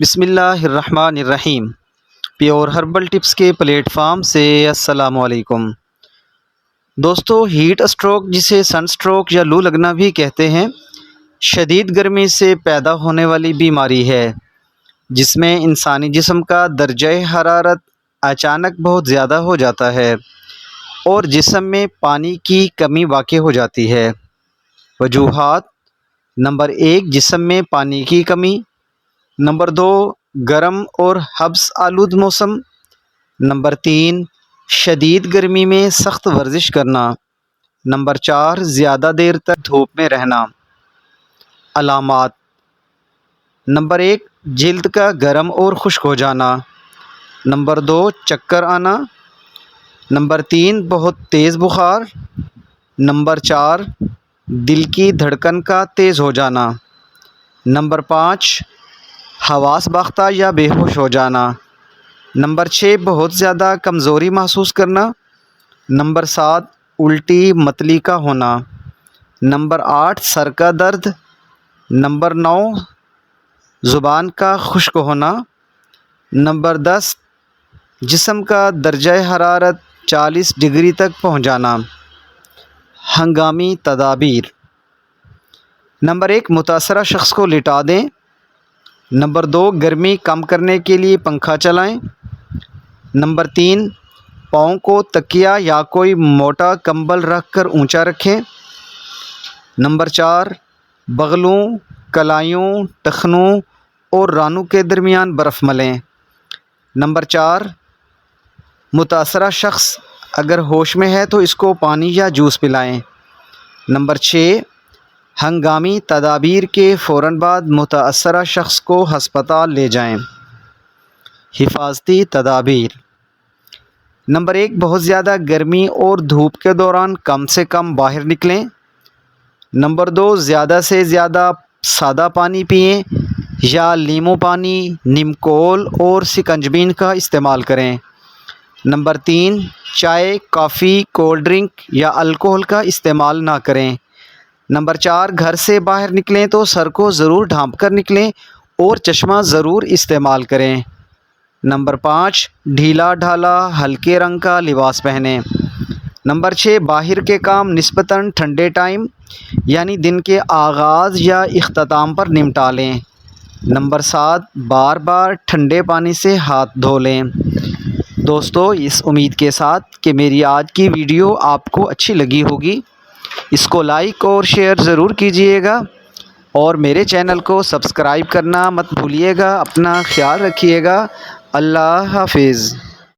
بسم اللہ الرحمن الرحیم۔ پیور ہربل ٹپس کے پلیٹ فارم سے السلام علیکم دوستو۔ ہیٹ اسٹروک، جسے سن اسٹروک یا لو لگنا بھی کہتے ہیں، شدید گرمی سے پیدا ہونے والی بیماری ہے جس میں انسانی جسم کا درجہ حرارت اچانک بہت زیادہ ہو جاتا ہے اور جسم میں پانی کی کمی واقع ہو جاتی ہے۔ وجوہات: نمبر 1، جسم میں پانی کی کمی۔ نمبر 2، گرم اور حبس آلود موسم۔ نمبر 3، شدید گرمی میں سخت ورزش کرنا۔ نمبر 4، زیادہ دیر تک دھوپ میں رہنا۔ علامات: نمبر 1، جلد کا گرم اور خشک ہو جانا۔ نمبر 2، چکر آنا۔ نمبر 3، بہت تیز بخار۔ نمبر 4، دل کی دھڑکن کا تیز ہو جانا۔ نمبر 5، حواس باختہ یا بے ہوش ہو جانا۔ نمبر 6، بہت زیادہ کمزوری محسوس کرنا۔ نمبر 7، الٹی متلی کا ہونا۔ نمبر 8، سر کا درد۔ نمبر 9، زبان کا خشک ہونا۔ نمبر 10، جسم کا درجہ حرارت 40 ڈگری تک پہنچ جانا۔ ہنگامی تدابیر: نمبر 1، متاثرہ شخص کو لٹا دیں۔ نمبر 2، گرمی کم کرنے کے لیے پنکھا چلائیں۔ نمبر 3، پاؤں کو تکیہ یا کوئی موٹا کمبل رکھ کر اونچا رکھیں۔ نمبر 4، بغلوں، کلائیوں، ٹخنوں اور رانوں کے درمیان برف ملیں۔ نمبر 4، متاثرہ شخص اگر ہوش میں ہے تو اس کو پانی یا جوس پلائیں۔ نمبر 6، ہنگامی تدابیر کے فوراً بعد متاثرہ شخص کو ہسپتال لے جائیں۔ حفاظتی تدابیر: نمبر 1، بہت زیادہ گرمی اور دھوپ کے دوران کم سے کم باہر نکلیں۔ نمبر 2، زیادہ سے زیادہ سادہ پانی پئیں یا لیموں پانی، نیم کول اور سکنجبین کا استعمال کریں۔ نمبر 3، چائے، کافی، کولڈ ڈرنک یا الکحل کا استعمال نہ کریں۔ نمبر 4، گھر سے باہر نکلیں تو سر کو ضرور ڈھانپ کر نکلیں اور چشمہ ضرور استعمال کریں۔ نمبر 5، ڈھیلا ڈھالا ہلکے رنگ کا لباس پہنیں۔ نمبر 6، باہر کے کام نسبتاً ٹھنڈے ٹائم یعنی دن کے آغاز یا اختتام پر نمٹا لیں۔ نمبر 7، بار بار ٹھنڈے پانی سے ہاتھ دھو لیں۔ دوستو، اس امید کے ساتھ کہ میری آج کی ویڈیو آپ کو اچھی لگی ہوگی، اس کو لائک اور شیئر ضرور کیجیے گا اور میرے چینل کو سبسکرائب کرنا مت بھولیے گا۔ اپنا خیال رکھیے گا۔ اللہ حافظ۔